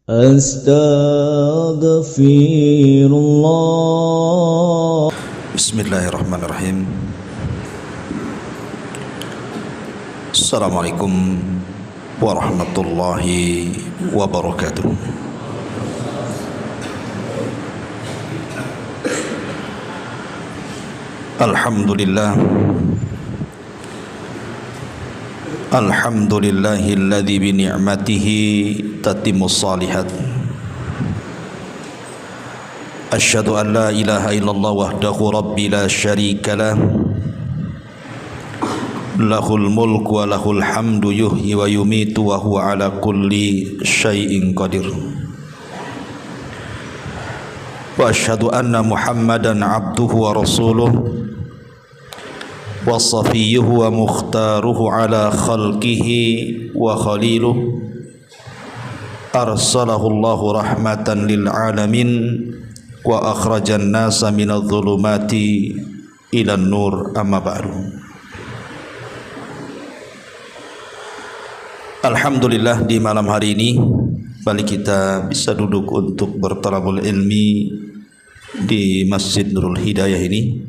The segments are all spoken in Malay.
Astaghfirullah. Bismillahirrahmanirrahim. Assalamualaikum warahmatullahi wabarakatuh. Alhamdulillah. Alhamdulillahilladzi bi ni'matihi tatimmus shalihat. Asyhadu an la ilaha illallah wahdahu rabbi la syarika lah. Lahul mulku wa lahul hamdu yuhyi wa yumitu wa huwa ala kulli syai'in qadir. Wa asyhadu anna Muhammadan abduhu wa rasuluh wa safiyyuhu wa mukhtaruhu ala khalqihi wa khaliluh. Arsalahu Allahu rahmatan lil alamin wa akhrajan nasa minadh dhulumati ilan nur, amma ba'du. Alhamdulillah, di malam hari ini balik kita bisa duduk untuk bertalabul ilmi di Masjid Nurul Hidayah ini,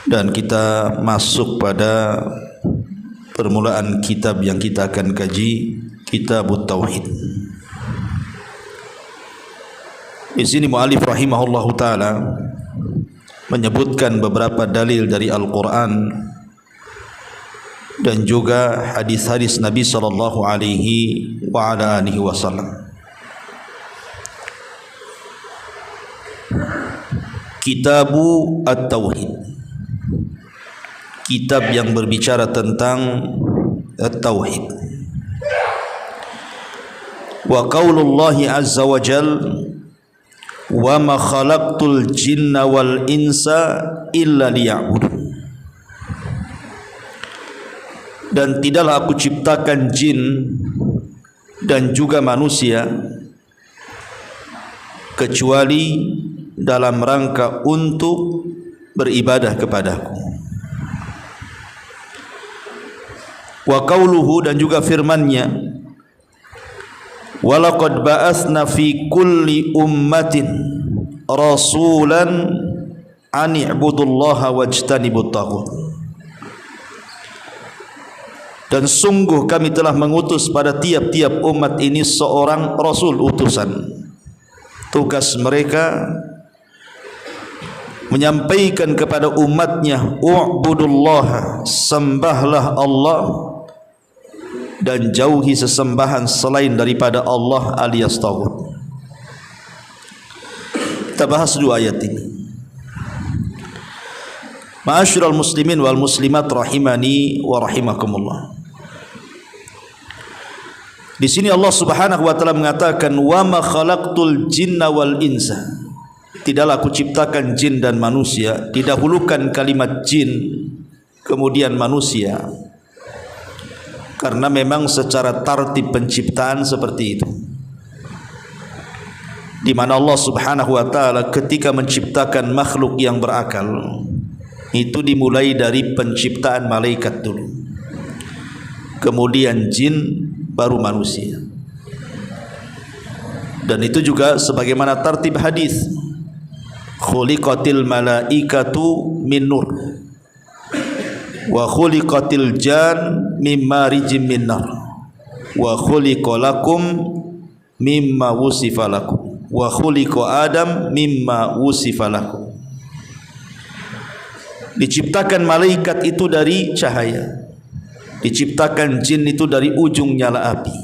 dan kita masuk pada permulaan kitab yang kita akan kaji, Kitabut Tauhid. Di sini mu'alif rahimahullahu ta'ala menyebutkan beberapa dalil dari Al-Quran dan juga hadis-hadis Nabi sallallahu alaihi wa ala alihi wasallam. Kitabu At-Tauhid, kitab yang berbicara tentang At-Tauhid. Wa qaulullahi azza wa jal, wa ma khalaqtul jinna wal insa illa liya'budun. Dan tidaklah aku ciptakan jin dan juga manusia kecuali dalam rangka untuk beribadah kepadaku. Wa qauluhu, dan juga firman-Nya, wa laqad ba'atsna fi kulli ummatin rasulan an i'budullaha wajtanibut taghut. Dan sungguh kami telah mengutus pada tiap-tiap umat ini seorang rasul, utusan. Tugas mereka menyampaikan kepada umatnya, u'budullaha, sembahlah Allah dan jauhi sesembahan selain daripada Allah alias taghut. Kita bahas dua ayat ini. Ma'asyiral muslimin wal muslimat rahimani wa rahimakumullah. Di sini Allah Subhanahu wa taala mengatakan, wa ma khalaqtul jinna wal insa. Tidaklah aku ciptakan jin dan manusia. Didahulukan kalimat jin kemudian manusia, karena memang secara tartib penciptaan seperti itu, di mana Allah Subhanahu wa taala ketika menciptakan makhluk yang berakal itu dimulai dari penciptaan malaikat dulu, kemudian jin, baru manusia. Dan itu juga sebagaimana tartib hadis, khuliqatil malaikatu min nur wa khuliqatil jan mim marijim min nar wa khuliqalakum mimma wusifa lakum wa khuliqa adam mimma wusifa lakum. Diciptakan malaikat itu dari cahaya, diciptakan jin itu dari ujung nyala api,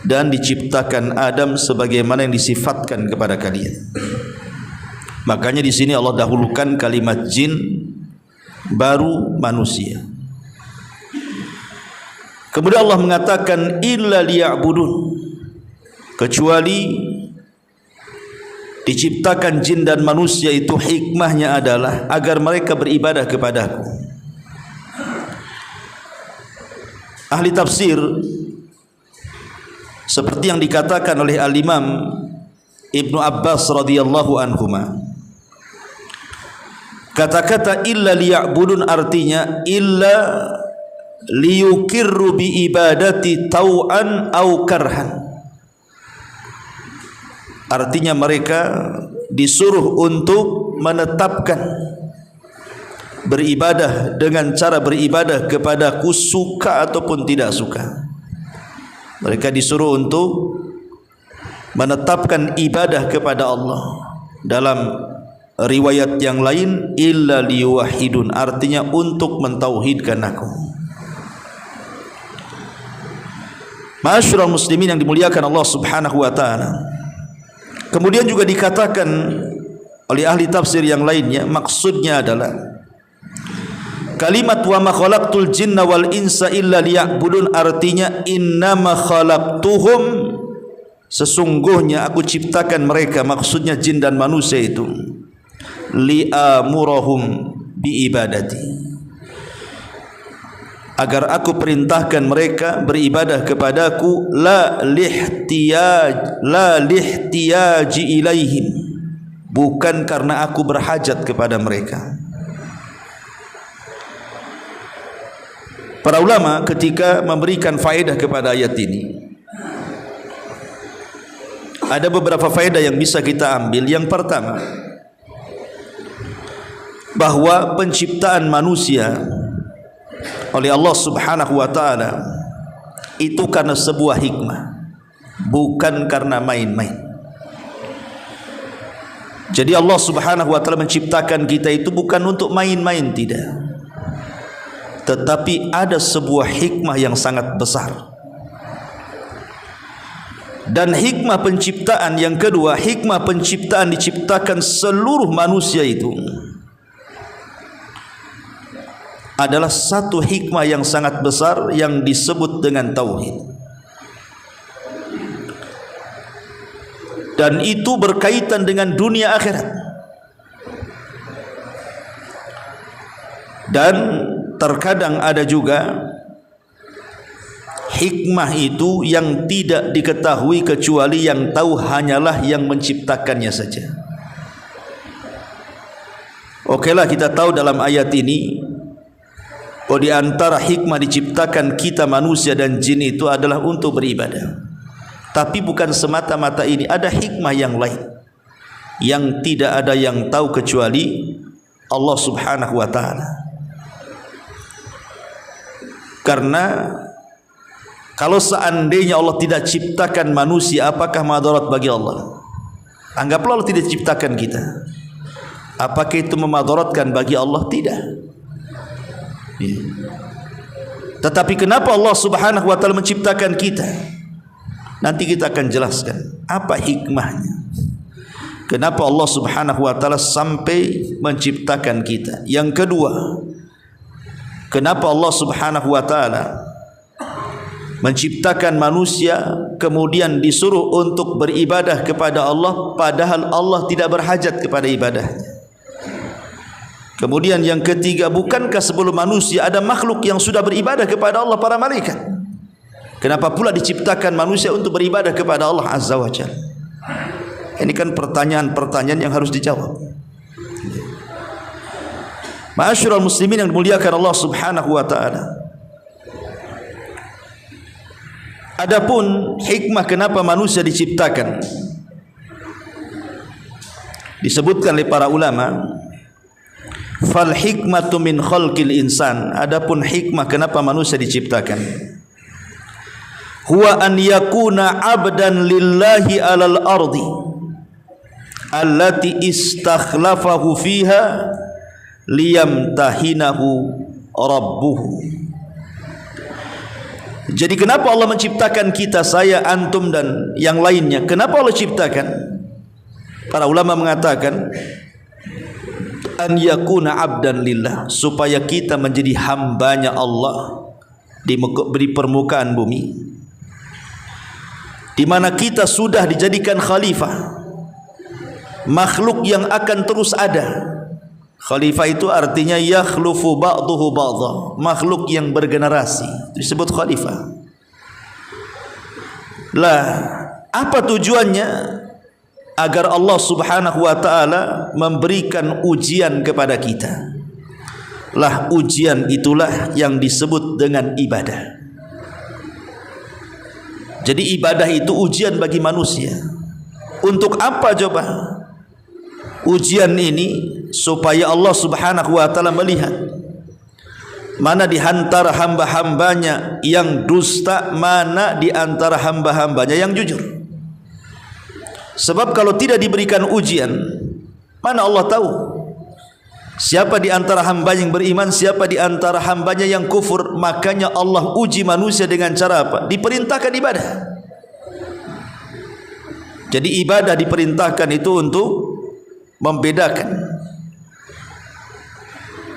dan diciptakan Adam sebagaimana yang disifatkan kepada kalian. Makanya di sini Allah dahulukan kalimat jin, baru manusia. Kemudian Allah mengatakan illa liya'budun, kecuali diciptakan jin dan manusia itu hikmahnya adalah agar mereka beribadah kepadaku. Ahli tafsir seperti yang dikatakan oleh Al-Imam Ibnu Abbas radhiyallahu anhuma, kata-kata illa liya'budun artinya illa liyukirru bi ibadati tau'an au karhan. Artinya mereka disuruh untuk menetapkan beribadah dengan cara beribadah kepadaku suka ataupun tidak suka. Mereka disuruh untuk menetapkan ibadah kepada Allah. Dalam riwayat yang lain, illa liwahidun, artinya untuk mentauhidkan aku. Ma'asyiral muslimin yang dimuliakan Allah Subhanahu wa taala. Kemudian juga dikatakan oleh ahli tafsir yang lainnya, maksudnya adalah kalimat wa ma khalaqtul jinna wal insa illa liya'budun, artinya innama khalaqtuhum, sesungguhnya aku ciptakan mereka, maksudnya jin dan manusia itu, li'amurahum biibadati, agar aku perintahkan mereka beribadah kepadaku, la lihtiyaji ilaihim, bukan karena aku berhajat kepada mereka. Para ulama ketika memberikan faedah kepada ayat ini, ada beberapa faedah yang bisa kita ambil. Yang pertama, bahwa penciptaan manusia oleh Allah Subhanahu wa taala itu karena sebuah hikmah, bukan karena main-main. Jadi Allah Subhanahu wa taala menciptakan kita itu bukan untuk main-main, tidak. Tetapi ada sebuah hikmah yang sangat besar. Dan hikmah penciptaan yang kedua, hikmah penciptaan diciptakan seluruh manusia itu adalah satu hikmah yang sangat besar yang disebut dengan tauhid. Dan itu berkaitan dengan dunia akhirat. Dan terkadang ada juga hikmah itu yang tidak diketahui kecuali yang tahu hanyalah yang menciptakannya saja. Okelah, kita tahu dalam ayat ini, oh, di antara hikmah diciptakan kita manusia dan jin itu adalah untuk beribadah. Tapi bukan semata-mata ini, ada hikmah yang lain yang tidak ada yang tahu kecuali Allah Subhanahu wa taala. Karena kalau seandainya Allah tidak ciptakan manusia, apakah madarat bagi Allah? Anggaplah Allah tidak ciptakan kita, apakah itu memadaratkan bagi Allah? Tidak. Tetapi kenapa Allah Subhanahu wa taala menciptakan kita? Nanti kita akan jelaskan apa hikmahnya. Kenapa Allah Subhanahu wa taala sampai menciptakan kita? Yang kedua, kenapa Allah Subhanahu wa taala menciptakan manusia kemudian disuruh untuk beribadah kepada Allah padahal Allah tidak berhajat kepada ibadahnya? Kemudian yang ketiga, bukankah sebelum manusia ada makhluk yang sudah beribadah kepada Allah, para malaikat? Kenapa pula diciptakan manusia untuk beribadah kepada Allah Azza wa Jalla? Ini kan pertanyaan-pertanyaan yang harus dijawab. Ma'asyiral muslimin yang dimuliakan Allah Subhanahu wa taala. Adapun hikmah kenapa manusia diciptakan, disebutkan oleh para ulama, fal hikmatu min khalqil insan. Adapun hikmah kenapa manusia diciptakan, huwa an yakuna abdan lillahi alal ardi allati istakhlafahu fiha liyamtahinahu rabbuhu. Jadi kenapa Allah menciptakan kita, saya, antum dan yang lainnya? Kenapa Allah ciptakan? Para ulama mengatakan an yakuna abdan lillah, supaya kita menjadi hambanya Allah di permukaan bumi, di mana kita sudah dijadikan khalifah, makhluk yang akan terus ada. Khalifah itu artinya yakhlufu ba'duhu ba'dha, makhluk yang bergenerasi, disebut khalifah. Lah, apa tujuannya? Agar Allah Subhanahu wa taala memberikan ujian kepada kita. Lah, ujian itulah yang disebut dengan ibadah. Jadi ibadah itu ujian bagi manusia. Untuk apa coba ujian ini? Supaya Allah subhanahu wa ta'ala melihat mana di antara hamba-hambanya yang dusta, mana di antara hamba-hambanya yang jujur. Sebab kalau tidak diberikan ujian, mana Allah tahu siapa di antara hamba yang beriman, siapa di antara hambanya yang kufur. Makanya Allah uji manusia dengan cara apa? Diperintahkan ibadah. Jadi ibadah diperintahkan itu untuk membedakan.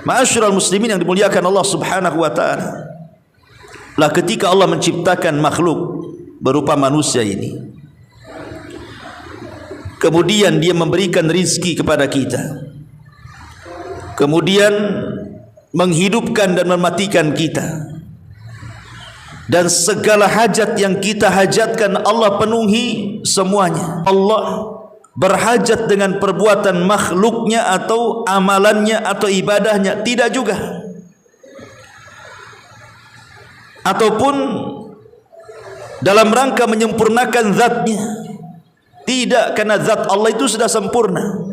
Ma'asyiral muslimin yang dimuliakan Allah subhanahu wa ta'ala, lah ketika Allah menciptakan makhluk berupa manusia ini, kemudian dia memberikan rizki kepada kita, kemudian menghidupkan dan mematikan kita, dan segala hajat yang kita hajatkan Allah penuhi semuanya. Allah berhajat dengan perbuatan makhluknya atau amalannya atau ibadahnya? Tidak juga. Ataupun dalam rangka menyempurnakan zatnya? Tidak, karena zat Allah itu sudah sempurna.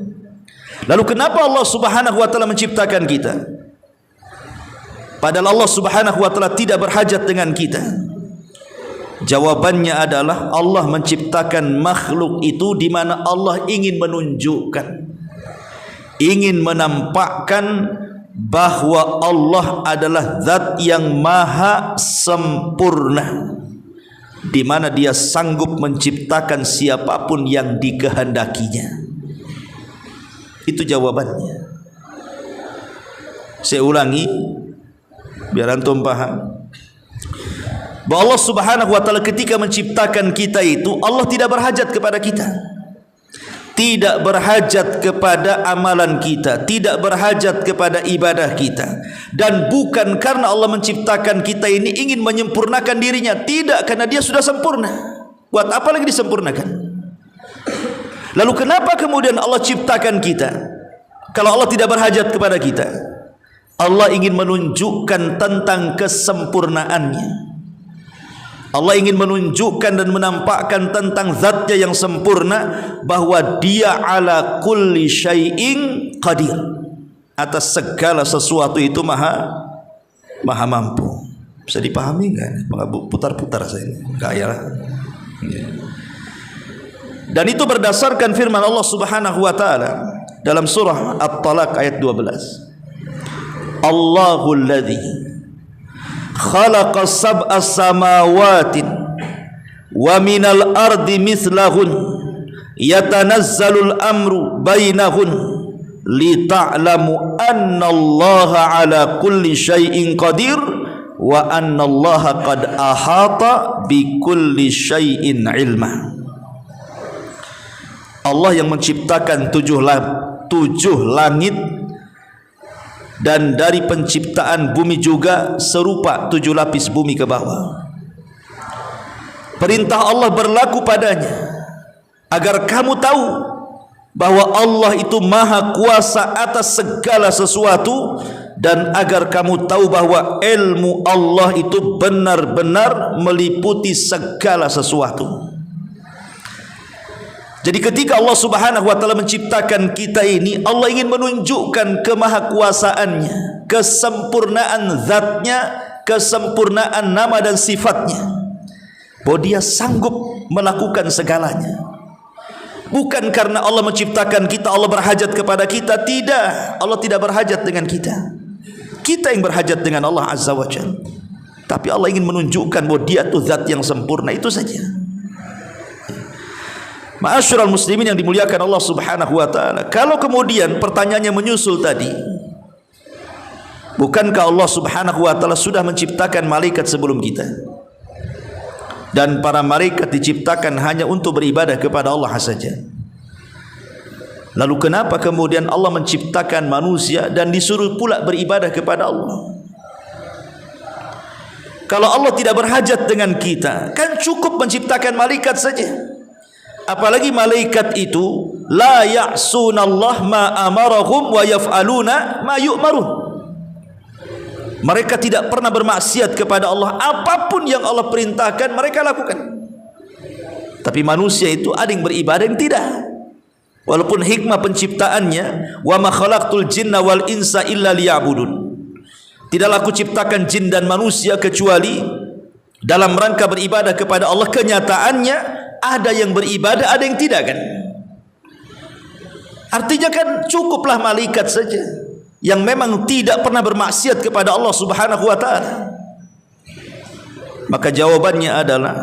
Lalu kenapa Allah subhanahu wa ta'ala menciptakan kita? Padahal Allah subhanahu wa ta'ala tidak berhajat dengan kita. Jawabannya adalah Allah menciptakan makhluk itu di mana Allah ingin menunjukkan, ingin menampakkan bahwa Allah adalah zat yang maha sempurna, di mana dia sanggup menciptakan siapapun yang dikehendakinya. Itu jawabannya. Saya ulangi biar antum paham bahwa Allah subhanahu wa ta'ala ketika menciptakan kita itu, Allah tidak berhajat kepada kita, tidak berhajat kepada amalan kita, tidak berhajat kepada ibadah kita. Dan bukan karena Allah menciptakan kita ini ingin menyempurnakan dirinya, tidak, karena dia sudah sempurna. Buat apa lagi disempurnakan? Lalu kenapa kemudian Allah ciptakan kita kalau Allah tidak berhajat kepada kita? Allah ingin menunjukkan tentang kesempurnaannya. Allah ingin menunjukkan dan menampakkan tentang zatnya yang sempurna, bahwa dia ala kulli syai'in qadir, atas segala sesuatu itu maha mampu. Bisa dipahami enggak? Putar-putar saya ini kayak. Dan itu berdasarkan firman Allah subhanahu wa ta'ala dalam surah At-Talaq ayat 12. Allahul ladzi khalaqa sab'a samawatin wa minal ardi mithlahun yatanazzalul amru bainahun lita'lamu annallaha ala kulli syai'in qadir wa annallaha qad ahata bi kulli syai'in ilma. Allah yang menciptakan tujuh langit, dan dari penciptaan bumi juga serupa 7 lapis bumi ke bawah. Perintah Allah berlaku padanya agar kamu tahu bahwa Allah itu maha kuasa atas segala sesuatu, dan agar kamu tahu bahwa ilmu Allah itu benar-benar meliputi segala sesuatu. Jadi ketika Allah subhanahu wa ta'ala menciptakan kita ini, Allah ingin menunjukkan kemahakuasaannya, kesempurnaan zatnya, kesempurnaan nama dan sifatnya, bahwa dia sanggup melakukan segalanya. Bukan karena Allah menciptakan kita Allah berhajat kepada kita, tidak. Allah tidak berhajat dengan kita, kita yang berhajat dengan Allah azza wa jalla. Tapi Allah ingin menunjukkan bahwa dia itu zat yang sempurna, itu saja. Ma'asyiral muslimin yang dimuliakan Allah subhanahu wa ta'ala, kalau kemudian pertanyaannya menyusul tadi, bukankah Allah subhanahu wa ta'ala sudah menciptakan malaikat sebelum kita, dan para malaikat diciptakan hanya untuk beribadah kepada Allah saja? Lalu kenapa kemudian Allah menciptakan manusia dan disuruh pula beribadah kepada Allah? Kalau Allah tidak berhajat dengan kita, kan cukup menciptakan malaikat saja. Apalagi malaikat itu la ya'sunallah ma amarahum wa yaf'aluna ma yu'marun. Mereka tidak pernah bermaksiat kepada Allah, apapun yang Allah perintahkan mereka lakukan. Tapi manusia itu ada yang beribadah, yang tidak. Walaupun hikmah penciptaannya, wa ma khalaqtul jinna wal insa illa liya'budun. Tidaklah aku ciptakan jin dan manusia kecuali dalam rangka beribadah kepada Allah. Kenyataannya ada yang beribadah, ada yang tidak, kan? Artinya kan cukuplah malaikat saja yang memang tidak pernah bermaksiat kepada Allah Subhanahu wa taala. Maka jawabannya adalah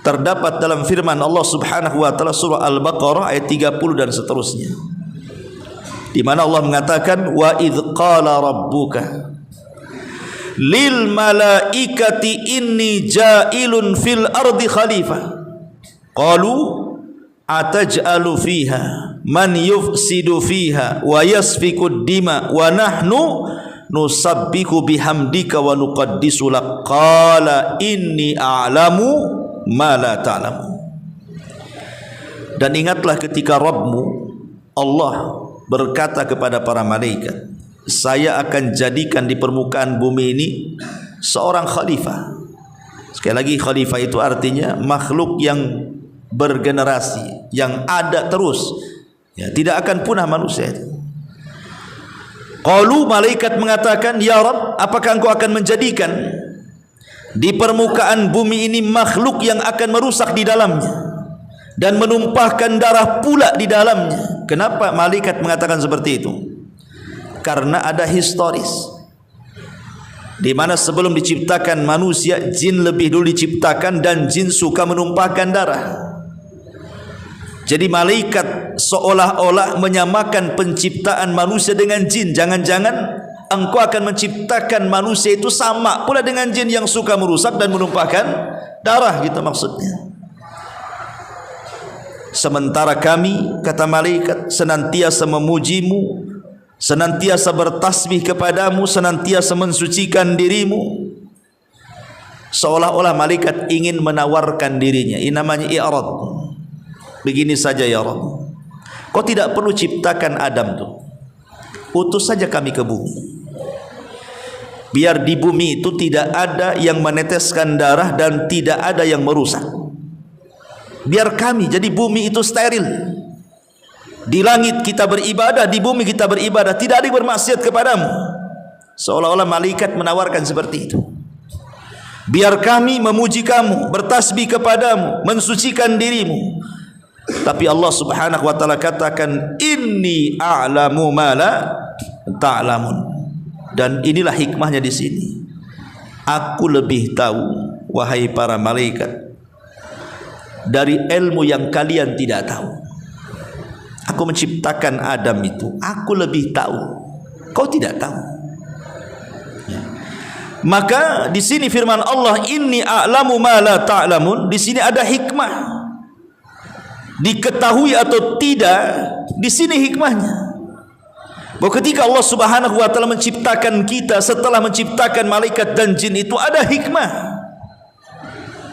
terdapat dalam firman Allah Subhanahu wa taala surah Al-Baqarah ayat 30 dan seterusnya, di mana Allah mengatakan wa idz qala rabbuka lil malaikati inni ja'ilun fil ardi khalifah qalu ataj'alu fiha man yufsidu fiha wa yasfiku dima wa nahnu nusabbihu bihamdika wa nuqaddisu lak qala inni a'lamu ma la ta'lamu. Dan ingatlah ketika Rabbmu Allah berkata kepada para malaikat, saya akan jadikan di permukaan bumi ini seorang khalifah. Sekali lagi, khalifah itu artinya makhluk yang bergenerasi, yang ada terus, ya, tidak akan punah manusia itu. Qalu, malaikat mengatakan, ya Rabb, apakah engkau akan menjadikan di permukaan bumi ini makhluk yang akan merusak di dalamnya dan menumpahkan darah pula di dalamnya? Kenapa malaikat mengatakan seperti itu? Karena ada historis di mana sebelum diciptakan manusia, jin lebih dulu diciptakan dan jin suka menumpahkan darah. Jadi malaikat seolah-olah menyamakan penciptaan manusia dengan jin. Jangan-jangan engkau akan menciptakan manusia itu sama pula dengan jin yang suka merusak dan menumpahkan darah, gitu maksudnya. Sementara kami, kata malaikat, senantiasa memujimu, senantiasa bertasbih kepadamu, senantiasa mensucikan dirimu. Seolah-olah malaikat ingin menawarkan dirinya. Ini namanya i'rad. Begini saja ya Rabb, kau tidak perlu ciptakan Adam tuh, utus saja kami ke bumi, biar di bumi itu tidak ada yang meneteskan darah dan tidak ada yang merusak. Biar kami, jadi bumi itu steril. Di langit kita beribadah, di bumi kita beribadah, tidak ada yang bermaksiat kepadamu. Seolah-olah malaikat menawarkan seperti itu. Biar kami memuji kamu, bertasbih kepadamu, mensucikan dirimu. Tapi Allah Subhanahu wa taala katakan, inni a'lamu ma la ta'lamun. Dan inilah hikmahnya di sini. Aku lebih tahu, wahai para malaikat, dari ilmu yang kalian tidak tahu. Aku menciptakan Adam itu, aku lebih tahu, kau tidak tahu. Maka di sini firman Allah, inni a'lamu ma la ta'lamun. Di sini ada hikmah. Diketahui atau tidak, di sini hikmahnya. Bahwa ketika Allah Subhanahu wa taala menciptakan kita, setelah menciptakan malaikat dan jin itu ada hikmah.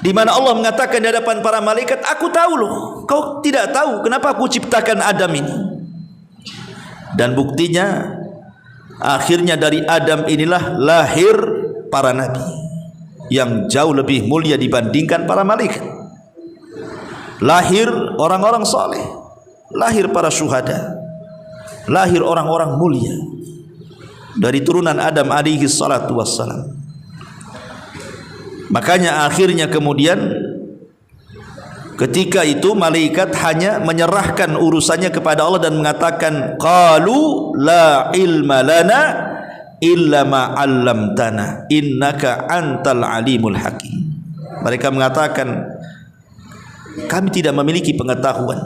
Di mana Allah mengatakan di hadapan para malaikat, aku tahu loh, kau tidak tahu kenapa aku ciptakan Adam ini. Dan buktinya akhirnya dari Adam inilah lahir para nabi yang jauh lebih mulia dibandingkan para malaikat. Lahir orang-orang saleh, lahir para syuhada, lahir orang-orang mulia dari turunan Adam alaihi salatu wassalam. Makanya akhirnya kemudian ketika itu malaikat hanya menyerahkan urusannya kepada Allah dan mengatakan, qalu la ilma lana illa ma 'allamtana innaka antal alimul hakim. Mereka mengatakan, kami tidak memiliki pengetahuan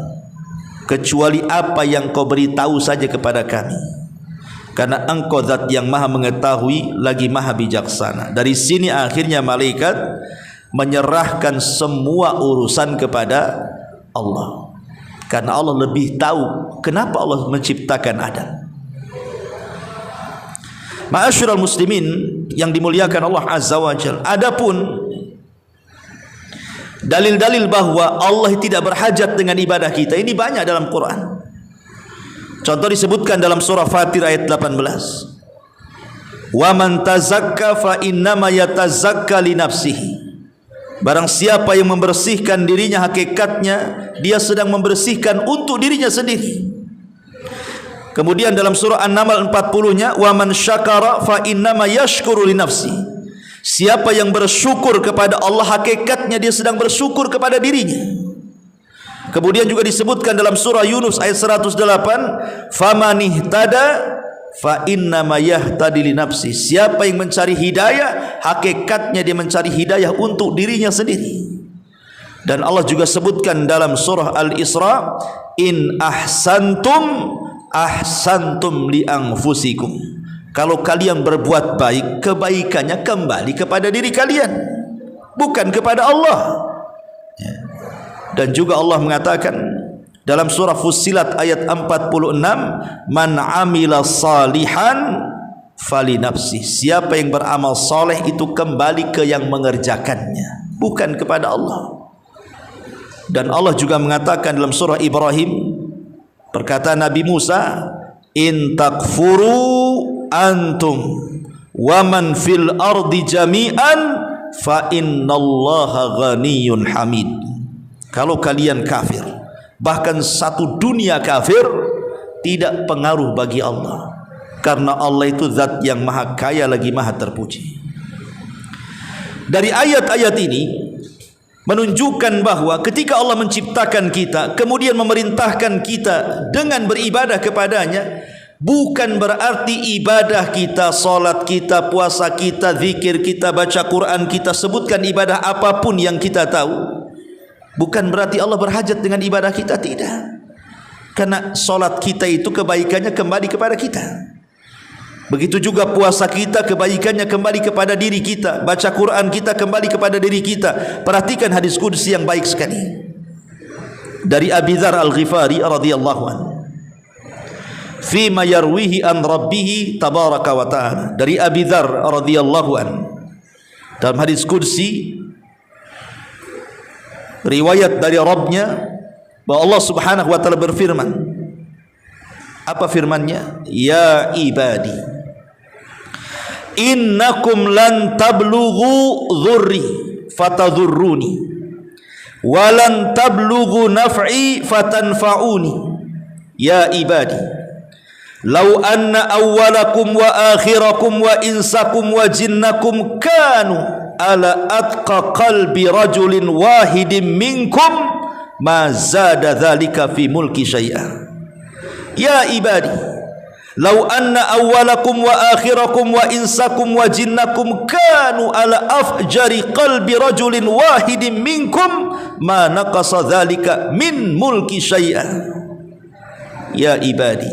kecuali apa yang kau beritahu saja kepada kami, karena engkau zat yang maha mengetahui lagi maha bijaksana. Dari sini akhirnya malaikat menyerahkan semua urusan kepada Allah, karena Allah lebih tahu kenapa Allah menciptakan Adam. Ma'asyiral muslimin yang dimuliakan Allah Azza wa Jalla, adapun dalil-dalil bahwa Allah tidak berhajat dengan ibadah kita, ini banyak dalam Quran. Contoh disebutkan dalam surah Fatir ayat 18. Wa man tazakka fa innama yatazakka li nafsihi. Barang siapa yang membersihkan dirinya, hakikatnya dia sedang membersihkan untuk dirinya sendiri. Kemudian dalam surah An-Naml 40-nya, wa man syakara fa innama yashkuru li nafsi. Siapa yang bersyukur kepada Allah, hakikatnya dia sedang bersyukur kepada dirinya. Kemudian juga disebutkan dalam surah Yunus ayat 108, faman ihtada fa innama yahtadi li nafsi. Siapa yang mencari hidayah, hakikatnya dia mencari hidayah untuk dirinya sendiri. Dan Allah juga sebutkan dalam surah Al-Isra, in ahsantum ahsantum li anfusikum. Kalau kalian berbuat baik, kebaikannya kembali kepada diri kalian, bukan kepada Allah. Dan juga Allah mengatakan dalam surah Fussilat ayat 46, man amila salihan fali nafsi. Siapa yang beramal soleh itu kembali ke yang mengerjakannya, bukan kepada Allah. Dan Allah juga mengatakan dalam surah Ibrahim, perkataan Nabi Musa, in takfuru antum wa man fil ardi jami'an fa innallaha ghaniyun hamid. Kalau kalian kafir, bahkan satu dunia kafir, tidak pengaruh bagi Allah, karena Allah itu zat yang maha kaya lagi maha terpuji. Dari ayat-ayat ini menunjukkan bahwa ketika Allah menciptakan kita, kemudian memerintahkan kita dengan beribadah kepadanya, bukan berarti ibadah kita, solat kita, puasa kita, zikir kita, baca Quran kita, sebutkan ibadah apapun yang kita tahu, bukan berarti Allah berhajat dengan ibadah kita, tidak. Karena solat kita itu kebaikannya kembali kepada kita. Begitu juga puasa kita, kebaikannya kembali kepada diri kita. Baca Quran kita kembali kepada diri kita. Perhatikan hadis qudsi yang baik sekali dari Abi Dzar Al-Ghifari radhiyallahu anhu, fima yarwihi an rabbih tabaraka wa ta'ala. Dari Abi Dzar radhiyallahu anhu, dalam hadis qudsi, riwayat dari Rabbnya, bahwa Allah subhanahu wa ta'ala berfirman. Apa firmannya? Ya ibadi, innakum lan tablughu dhurri fatadhurruni wa lan tablughu naf'i fatanfa'uni. Ya ibadi, law anna awwalakum wa akhirakum wa insakum wa jinnakum kanu ala atqa qalbi rajulin wahidin minkum ma zada dhalika fi mulki syai'a. Ya ibadi, law anna awwalakum wa akhirakum wa insakum wa jinnakum kanu ala afjari qalbi rajulin wahidin minkum ma naqasa dhalika min mulki syai'a. Ya ibadi,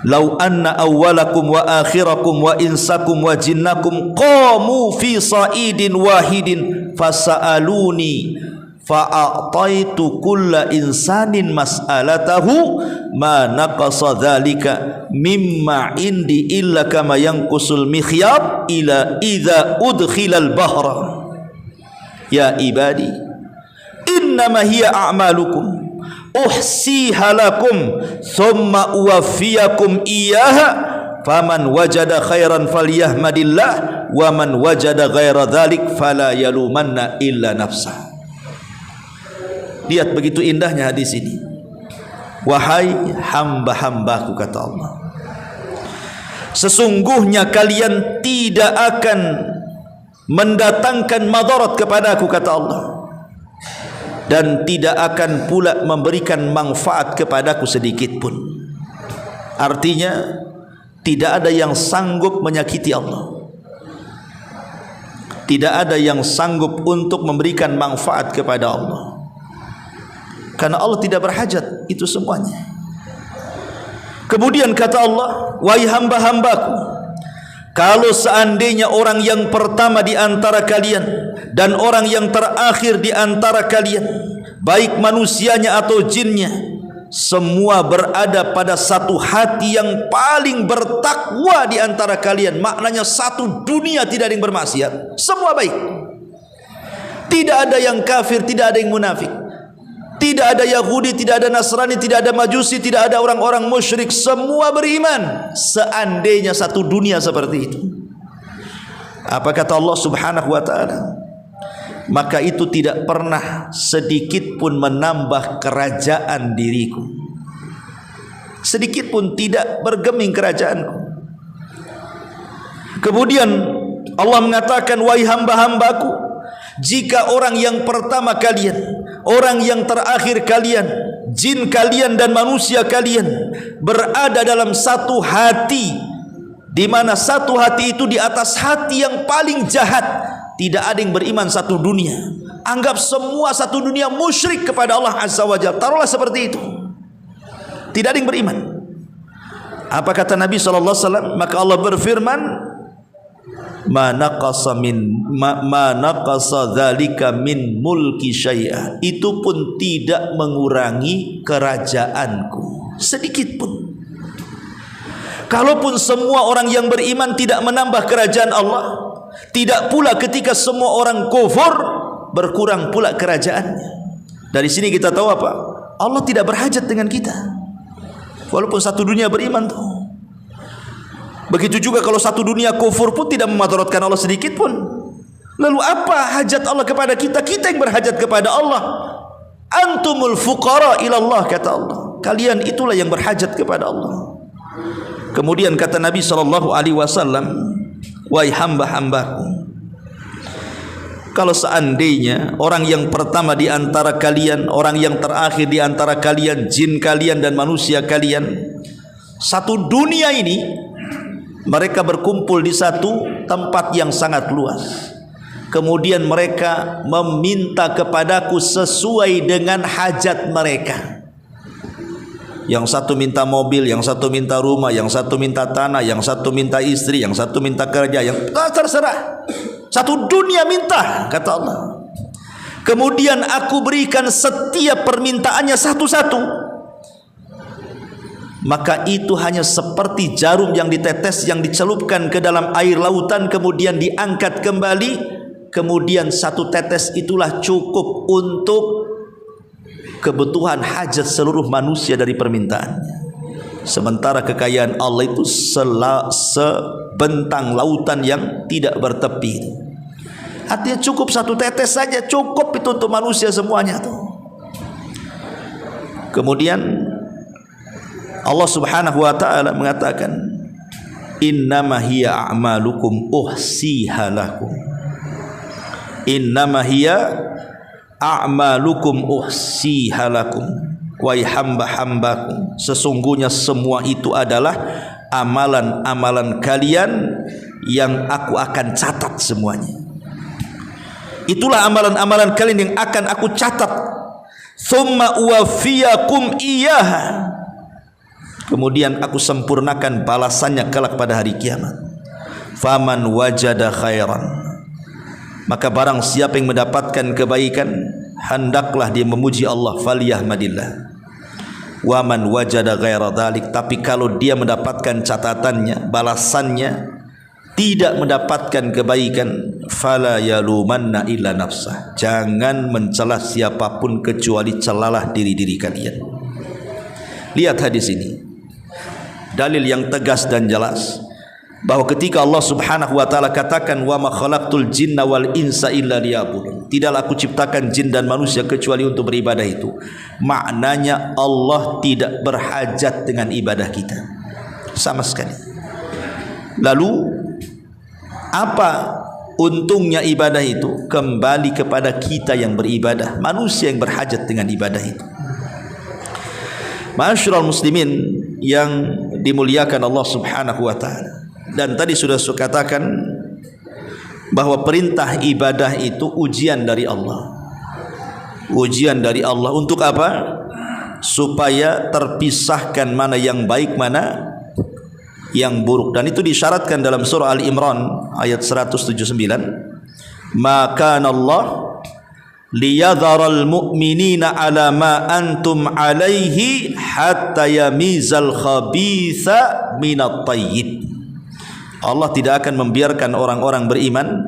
law anna awwalakum wa akhirakum wa insakum wa jinnakum qamu fi sa'idin wahidin fasa'aluni fa'ataitu kulla insanin mas'alatahu ma naqasa dhalika mimma indi illa kama yanqusul mikhyab ila idza udkhilal bahra. Ya ibadi, innama hiya a'malukum uhsiha lakum thumma uwaffiyakum iyyaha faman wajada khairan falyahmadillah wa man wajada ghaira dhalik fala yalumanna illa nafsah. Lihat begitu indahnya hadis ini. Wahai hamba-hambaku, kata Allah, sesungguhnya kalian tidak akan mendatangkan madarat kepadaku, kata Allah, dan tidak akan pula memberikan manfaat kepadaku sedikit pun. Artinya tidak ada yang sanggup menyakiti Allah, tidak ada yang sanggup untuk memberikan manfaat kepada Allah, karena Allah tidak berhajat itu semuanya. Kemudian kata Allah, wahai hamba-hambaku, kalau seandainya orang yang pertama di antara kalian dan orang yang terakhir di antara kalian, baik manusianya atau jinnya, semua berada pada satu hati yang paling bertakwa di antara kalian, maknanya satu dunia tidak ada yang bermaksiat, semua baik, tidak ada yang kafir, tidak ada yang munafik, tidak ada Yahudi, tidak ada Nasrani, tidak ada Majusi, tidak ada orang-orang musyrik, semua beriman. Seandainya satu dunia seperti itu, apa kata Allah subhanahu wa ta'ala? maka itu tidak pernah sedikit pun menambah kerajaan diriku, sedikit pun tidak bergeming kerajaanku. Kemudian Allah mengatakan, wahai hamba-hambaku, jika orang yang pertama kalian, orang yang terakhir kalian, jin kalian dan manusia kalian berada dalam satu hati, di mana satu hati itu di atas hati yang paling jahat, tidak ada yang beriman satu dunia, anggap semua satu dunia musyrik kepada Allah Azza wa Jalla, taruhlah seperti itu, tidak ada yang beriman. Apa kata Nabi SAW? Maka Allah berfirman, ma naqasa dzalika min mulki syai'a, itu pun tidak mengurangi kerajaanku sedikit pun. Kalaupun semua orang yang beriman tidak menambah kerajaan Allah, tidak pula ketika semua orang kufur berkurang pula kerajaannya. Dari sini kita tahu apa? Allah tidak berhajat dengan kita, walaupun satu dunia beriman tuh. Begitu juga kalau satu dunia kufur pun tidak memudaratkan Allah sedikit pun. Lalu apa hajat Allah kepada kita? Kita yang berhajat kepada Allah. Antumul fuqara ilallah, kata Allah. Kalian itulah yang berhajat kepada Allah. Kemudian kata Nabi SAW, wahai hamba-hambaku, kalau seandainya orang yang pertama di antara kalian, orang yang terakhir di antara kalian, jin kalian dan manusia kalian, satu dunia ini mereka berkumpul di satu tempat yang sangat luas, kemudian mereka meminta kepadaku sesuai dengan hajat mereka. Yang satu minta mobil, yang satu minta rumah, yang satu minta tanah, yang satu minta istri, yang satu minta kerja, yang terserah. Satu dunia minta, kata Allah. Kemudian aku berikan setiap permintaannya satu-satu. Maka itu hanya seperti jarum yang ditetes, yang dicelupkan ke dalam air lautan, kemudian diangkat kembali. Kemudian satu tetes itulah cukup untuk kebutuhan hajat seluruh manusia dari permintaannya. Sementara kekayaan Allah itu sebentang lautan yang tidak bertepi. Artinya cukup satu tetes saja, cukup itu untuk manusia semuanya tuh. Kemudian Allah Subhanahu wa taala mengatakan, innama hiya a'malukum uhsiha lakum. Innama hiya a'malukum uhsiha lakum. Wahai hamba-hambaku, sesungguhnya semua itu adalah amalan-amalan kalian yang aku akan catat semuanya. Itulah amalan-amalan kalian yang akan aku catat. Tsumma uwaffiyakum iyyaha. Kemudian aku sempurnakan balasannya kelak pada hari kiamat. Faman wajada khairan, maka barang siapa yang mendapatkan kebaikan, hendaklah dia memuji Allah, falyahmadillah. Wa man wajada ghaira dzalik, tapi kalau dia mendapatkan catatannya, balasannya, tidak mendapatkan kebaikan, fala yalumanna illa nafsah, jangan mencela siapapun kecuali celalah diri-diri kalian. Lihat hadis ini, dalil yang tegas dan jelas bahwa ketika Allah Subhanahu wa taala katakan, wa ma khalaqtul jinna wal insa illa liya'budun, tidaklah aku ciptakan jin dan manusia kecuali untuk beribadah, itu maknanya Allah tidak berhajat dengan ibadah kita sama sekali. Lalu apa untungnya ibadah itu? Kembali kepada kita yang beribadah, manusia yang berhajat dengan ibadah itu. Ma'asyiral muslimin yang dimuliakan Allah Subhanahu wa taala. Dan tadi sudah saya katakan bahwa perintah ibadah itu ujian dari Allah. Ujian dari Allah untuk apa? Supaya terpisahkan mana yang baik, mana yang buruk. Dan itu disyaratkan dalam surah Al-Imran ayat 179. Maka Allah liyadharal mu'minina ala ma antum alaihi hatta yamizal khabitha minat tayyib. Allah tidak akan membiarkan orang-orang beriman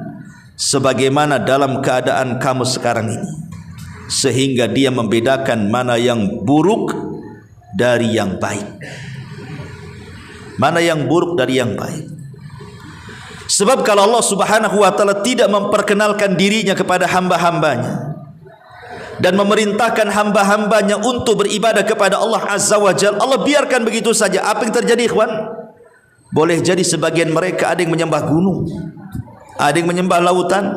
sebagaimana dalam keadaan kamu sekarang ini, sehingga dia membedakan mana yang buruk dari yang baik, mana yang buruk dari yang baik. Sebab kalau Allah Subhanahu wa taala tidak memperkenalkan dirinya kepada hamba-hambanya dan memerintahkan hamba-hambanya untuk beribadah kepada Allah Azza wa Jalla, Allah biarkan begitu saja. Apa yang terjadi, ikhwan? Boleh jadi sebagian mereka ada yang menyembah gunung, ada yang menyembah lautan,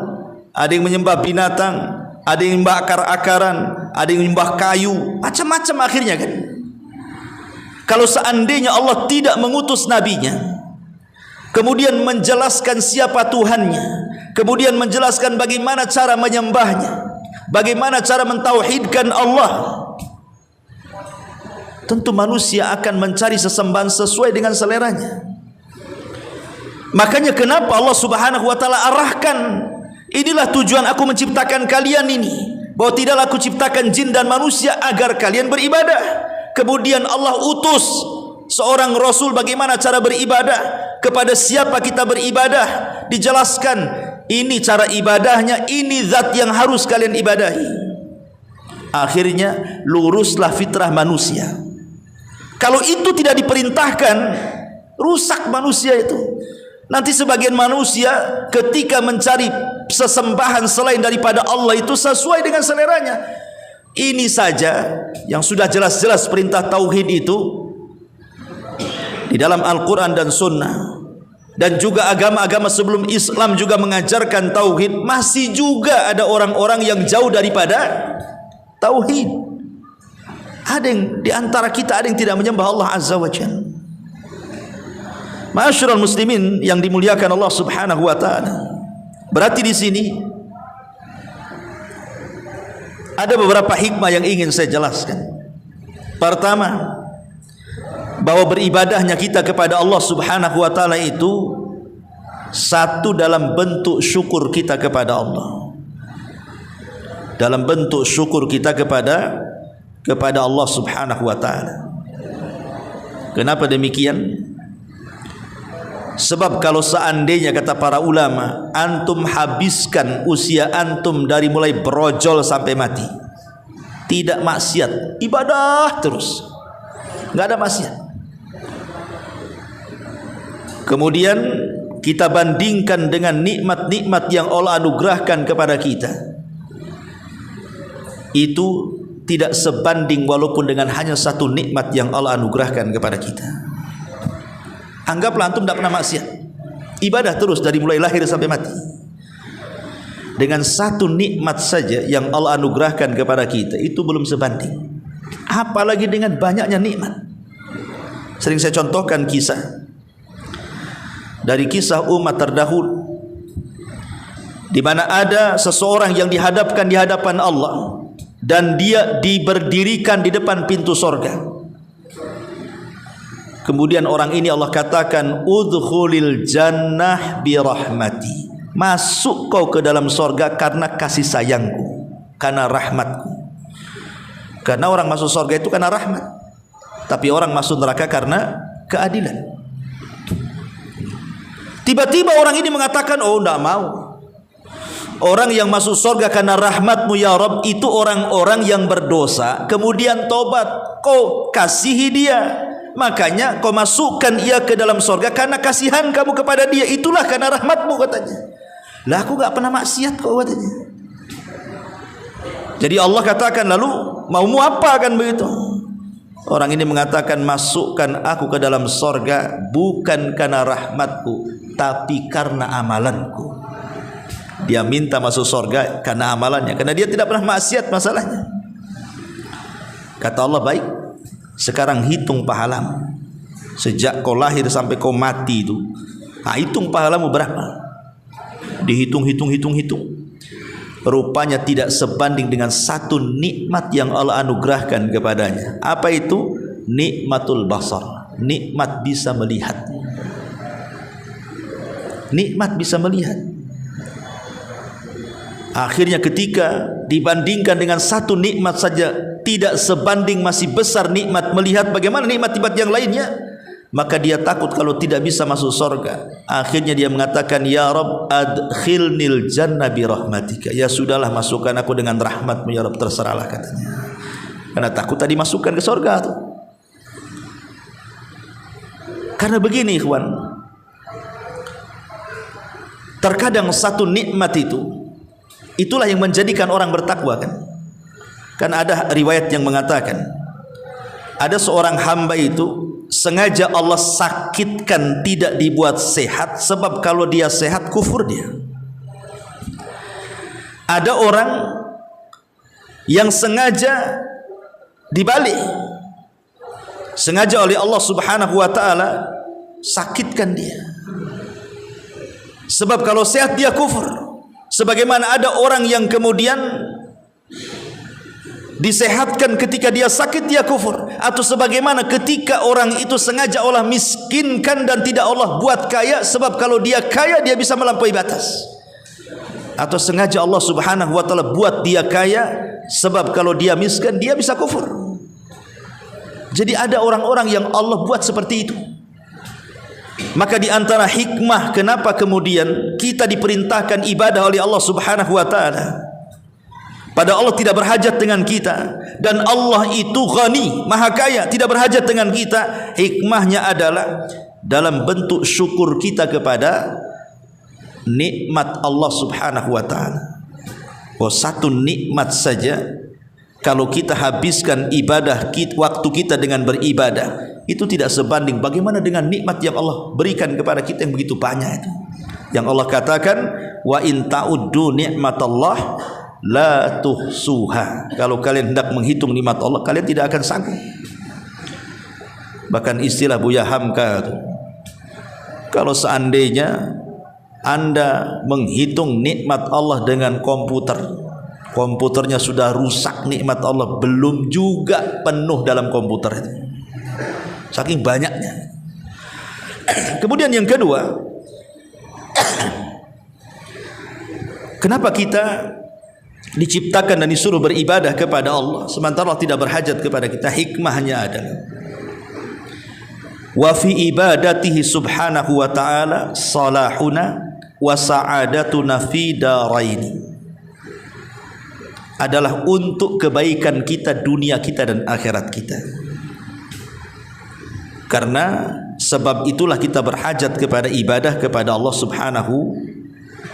ada yang menyembah binatang, ada yang menyembah akar-akaran, ada yang menyembah kayu, macam-macam akhirnya kan. Kalau seandainya Allah tidak mengutus nabinya, kemudian menjelaskan siapa Tuhannya, kemudian menjelaskan bagaimana cara menyembahnya, bagaimana cara mentauhidkan Allah, tentu manusia akan mencari sesembahan sesuai dengan seleranya. Makanya kenapa Allah Subhanahu wa taala arahkan, inilah tujuan aku menciptakan kalian ini, bahwa tidaklah aku ciptakan jin dan manusia agar kalian beribadah. Kemudian Allah utus seorang rasul bagaimana cara beribadah, kepada siapa kita beribadah, dijelaskan ini cara ibadahnya, ini zat yang harus kalian ibadahi. Akhirnya luruslah fitrah manusia. Kalau itu tidak diperintahkan, rusak manusia itu. Nanti sebagian manusia ketika mencari sesembahan selain daripada Allah itu sesuai dengan seleranya. Ini saja yang sudah jelas-jelas perintah tauhid itu di dalam Al-Quran dan Sunnah, dan juga agama-agama sebelum Islam juga mengajarkan tauhid. Masih juga ada orang-orang yang jauh daripada tauhid. Ada yang di antara kita ada yang tidak menyembah Allah Azza wa Jalla. Ma'asyiral muslimin yang dimuliakan Allah Subhanahu wa taala. Berarti di sini ada beberapa hikmah yang ingin saya jelaskan. Pertama, bahwa beribadahnya kita kepada Allah Subhanahu wa taala itu satu dalam bentuk syukur kita kepada Allah. Dalam bentuk syukur kita kepada Allah Subhanahu wa taala. Kenapa demikian? Sebab kalau seandainya kata para ulama, antum habiskan usia antum dari mulai brojol sampai mati, tidak maksiat, ibadah terus, nggak ada maksiat. Kemudian kita bandingkan dengan nikmat-nikmat yang Allah anugerahkan kepada kita, itu tidak sebanding walaupun dengan hanya satu nikmat yang Allah anugerahkan kepada kita. Anggaplah antum tidak pernah maksiat, ibadah terus dari mulai lahir sampai mati. Dengan satu nikmat saja yang Allah anugerahkan kepada kita, itu belum sebanding, apalagi dengan banyaknya nikmat. Sering saya contohkan kisah dari kisah umat terdahulu, di mana ada seseorang yang dihadapkan di hadapan Allah dan dia diberdirikan di depan pintu sorga. Kemudian orang ini Allah katakan, udkhulil jannah bi rahmati, masuk kau ke dalam sorga karena kasih sayangku, karena rahmatku. Karena orang masuk sorga itu karena rahmat, tapi orang masuk neraka karena keadilan. Tiba-tiba orang ini mengatakan, oh tidak mau. Orang yang masuk sorga karena rahmatmu ya Rabb itu orang-orang yang berdosa, kemudian tobat, kau kasihi dia, makanya kau masukkan ia ke dalam sorga karena kasihan kamu kepada dia, itulah karena rahmatmu katanya. Lah aku gak pernah maksiat kok katanya. Jadi Allah katakan, lalu maumu apa kan begitu? Orang ini mengatakan, masukkan aku ke dalam sorga bukan karena rahmatku, tapi karena amalanku. Dia minta masuk sorga karena amalannya, karena dia tidak pernah maksiat masalahnya. Kata Allah, baik, sekarang hitung pahalamu sejak kau lahir sampai kau mati itu. Nah, hitung pahalamu berapa. Dihitung. Rupanya tidak sebanding dengan satu nikmat yang Allah anugerahkan kepadanya. Apa itu? Nikmatul basar, nikmat bisa melihat. Nikmat bisa melihat. Akhirnya ketika dibandingkan dengan satu nikmat saja tidak sebanding, masih besar nikmat melihat, bagaimana nikmat-nikmat yang lainnya? Maka dia takut kalau tidak bisa masuk surga. Akhirnya dia mengatakan, ya Rabb adkhilnil jannah bi rahmatika, ya sudahlah masukkan aku dengan rahmatmu ya Rabb, terserahlah katanya. Karena takut tadi masukkan ke surga tuh. Karena begini ikhwan, Terkadang satu nikmat itulah yang menjadikan orang bertakwa kan. Kan ada riwayat yang mengatakan ada seorang hamba itu sengaja Allah sakitkan, tidak dibuat sehat, sebab kalau dia sehat kufur dia. Ada orang yang sengaja dibalik, sengaja oleh Allah Subhanahu wa taala sakitkan dia, sebab kalau sehat dia kufur. Sebagaimana ada orang yang kemudian disehatkan ketika dia sakit dia kufur, atau sebagaimana ketika orang itu sengaja Allah miskinkan dan tidak Allah buat kaya, sebab kalau dia kaya dia bisa melampaui batas, atau sengaja Allah Subhanahu wa taala buat dia kaya, sebab kalau dia miskin dia bisa kufur. Jadi ada orang-orang yang Allah buat seperti itu. Maka di antara hikmah kenapa kemudian kita diperintahkan ibadah oleh Allah Subhanahu wa taala, pada Allah tidak berhajat dengan kita, dan Allah itu ghani, maha kaya, tidak berhajat dengan kita. Hikmahnya adalah dalam bentuk syukur kita kepada nikmat Allah Subhanahu wa taala. Oh, satu nikmat saja kalau kita habiskan ibadah kita, waktu kita dengan beribadah, itu tidak sebanding bagaimana dengan nikmat yang Allah berikan kepada kita yang begitu banyak itu. Yang Allah katakan, wa in ta'uddu ni'matallah la tuhsuha. Kalau kalian hendak menghitung nikmat Allah, kalian tidak akan sanggup. Bahkan istilah Buya Hamka itu, kalau seandainya Anda menghitung nikmat Allah dengan komputernya sudah rusak, nikmat Allah belum juga penuh dalam komputer itu, saking banyaknya. Kemudian yang kedua, kenapa kita diciptakan dan disuruh beribadah kepada Allah sementara Allah tidak berhajat kepada kita? Hikmahnya adalah wa fi ibadatihi subhanahu wa ta'ala salahuna wa sa'adatuna fi daraini, adalah untuk kebaikan kita, dunia kita dan akhirat kita. Karena sebab itulah kita berhajat kepada ibadah kepada Allah Subhanahu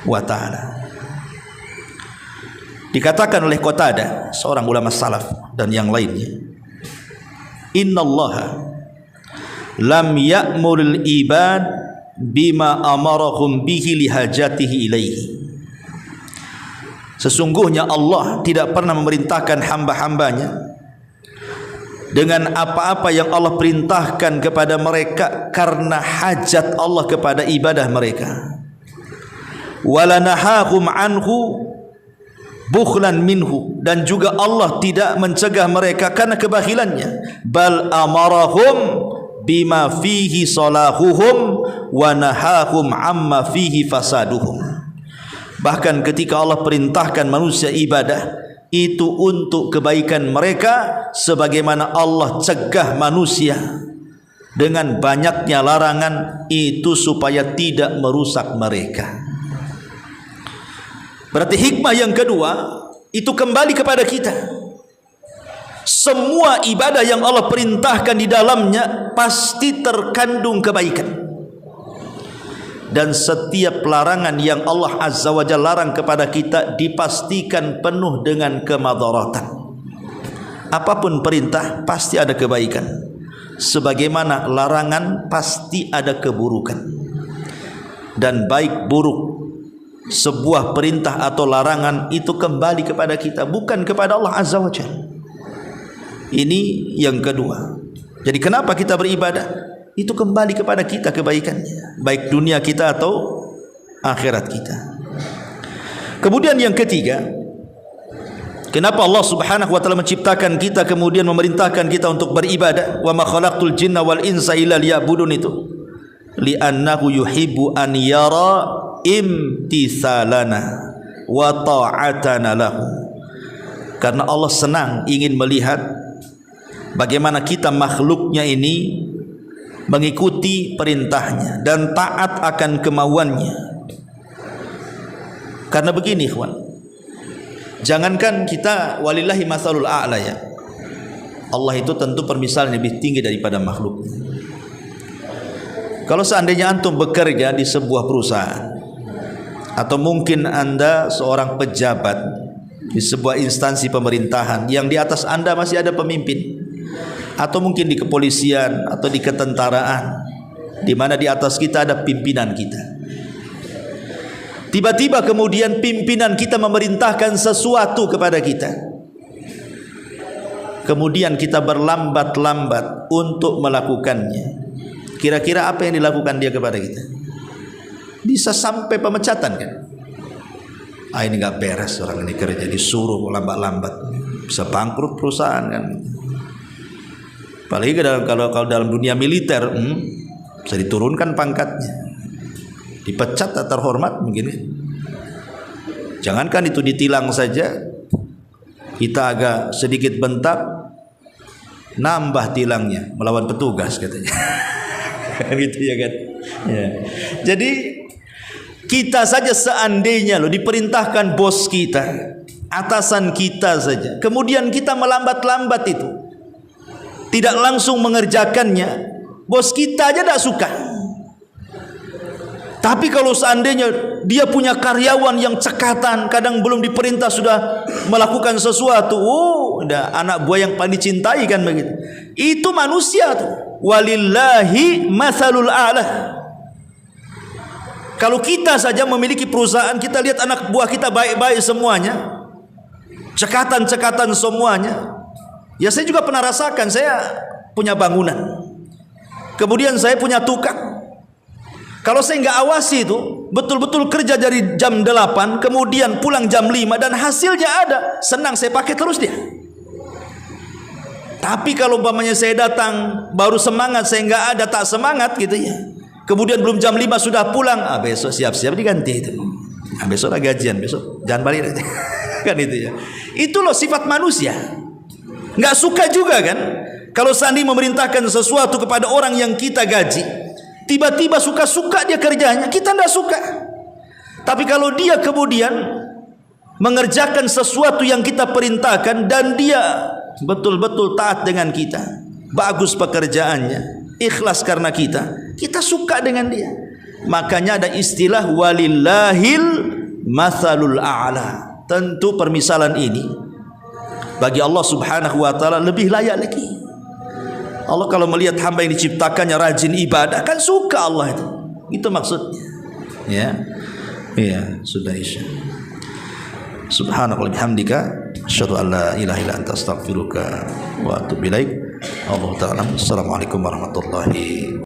wa ta'ala. Dikatakan oleh Qatadah, seorang ulama salaf dan yang lainnya, innallaha lam ya'muril ibad bima amarahum bihi lihajatihi ilaihi. Sesungguhnya Allah tidak pernah memerintahkan hamba-hambanya dengan apa-apa yang Allah perintahkan kepada mereka karena hajat Allah kepada ibadah mereka. Wala nahahum anhu bukhlan minhu, dan juga Allah tidak mencegah mereka karena kebahilannya. Bal amarahum bima fihi salahuhum wa nahahum amma fihi fasaduhum. Bahkan ketika Allah perintahkan manusia ibadah, itu untuk kebaikan mereka, sebagaimana Allah cegah manusia dengan banyaknya larangan itu supaya tidak merusak mereka. Berarti hikmah yang kedua itu kembali kepada kita. Semua ibadah yang Allah perintahkan di dalamnya pasti terkandung kebaikan, dan setiap larangan yang Allah Azza wa Jalla larang kepada kita dipastikan penuh dengan kemadaratan. Apapun perintah pasti ada kebaikan, sebagaimana larangan pasti ada keburukan. Dan baik buruk sebuah perintah atau larangan itu kembali kepada kita, bukan kepada Allah Azza wa Jalla. Ini yang kedua. Jadi kenapa kita beribadah? Itu kembali kepada kita kebaikannya, baik dunia kita atau akhirat kita. Kemudian yang ketiga, kenapa Allah Subhanahu wa taala menciptakan kita kemudian memerintahkan kita untuk beribadah? Wa ma khalaqtul jinna wal insa illa liya'budun, itu li'annahu yuhibbu an yara imtithalana wa ta'atana lahu. Karena Allah senang ingin melihat bagaimana kita makhluknya ini mengikuti perintahnya dan taat akan kemauannya. Karena begini ikhwan, jangankan kita, walillahi mathalul a'la ya, Allah itu tentu permisalan lebih tinggi daripada makhluk. Kalau seandainya antum bekerja di sebuah perusahaan, Atau mungkin Anda seorang pejabat di sebuah instansi pemerintahan yang di atas Anda masih ada pemimpin, atau mungkin di kepolisian atau di ketentaraan, di mana di atas kita ada pimpinan kita. Tiba-tiba kemudian pimpinan kita memerintahkan sesuatu kepada kita, kemudian kita berlambat-lambat untuk melakukannya. Kira-kira apa yang dilakukan dia kepada kita? Bisa sampai pemecatan kan? Ini nggak beres, orang ini kerja disuruh lambat-lambat, bisa bangkrut perusahaan kan? Apalagi kalau dalam dunia militer, bisa diturunkan pangkatnya, dipecat tak terhormat mungkin. Jangankan itu ditilang saja, kita agak sedikit bentak, nambah tilangnya melawan petugas katanya. Gitu ya kan? Ya. Jadi kita saja seandainya diperintahkan bos kita, atasan kita saja, kemudian kita melambat-lambat itu, tidak langsung mengerjakannya, bos kita aja tidak suka. Tapi kalau seandainya dia punya karyawan yang cekatan, kadang belum diperintah sudah melakukan sesuatu, udah anak buah yang paling dicintai kan begitu. Itu manusia tuh. Walillahi matsalul a'la. Kalau kita saja memiliki perusahaan, kita lihat anak buah kita baik-baik semuanya, cekatan-cekatan semuanya. Ya saya juga pernah rasakan, saya punya bangunan, kemudian saya punya tukang. Kalau saya nggak awasi itu, betul-betul kerja dari jam 8, kemudian pulang jam 5, dan hasilnya ada, senang saya pakai terus dia. Tapi kalau umpamanya saya datang baru semangat, saya nggak ada, tak semangat gitu ya, kemudian belum jam 5 sudah pulang, besok siap-siap diganti itu. Besok ada gajian, besok jangan balik kan itu ya. Itu loh sifat manusia. Nggak suka juga kan kalau seandainya memerintahkan sesuatu kepada orang yang kita gaji, tiba-tiba suka-suka dia kerjanya, kita nggak suka. Tapi kalau dia kemudian mengerjakan sesuatu yang kita perintahkan dan dia betul-betul taat dengan kita, bagus pekerjaannya, ikhlas karena kita suka dengan dia, makanya ada istilah walillahil matsalul a'la. Tentu permisalan ini bagi Allah subhanahu wa ta'ala lebih layak lagi. Allah kalau melihat hamba yang diciptakannya rajin ibadah, kan suka Allah itu maksudnya ya sudah isya. Subhanallah bihamdika asyhadu an la ilaha illa anta astaghfiruka wa atubu ilaik. Allah ta'ala. Assalamualaikum warahmatullahi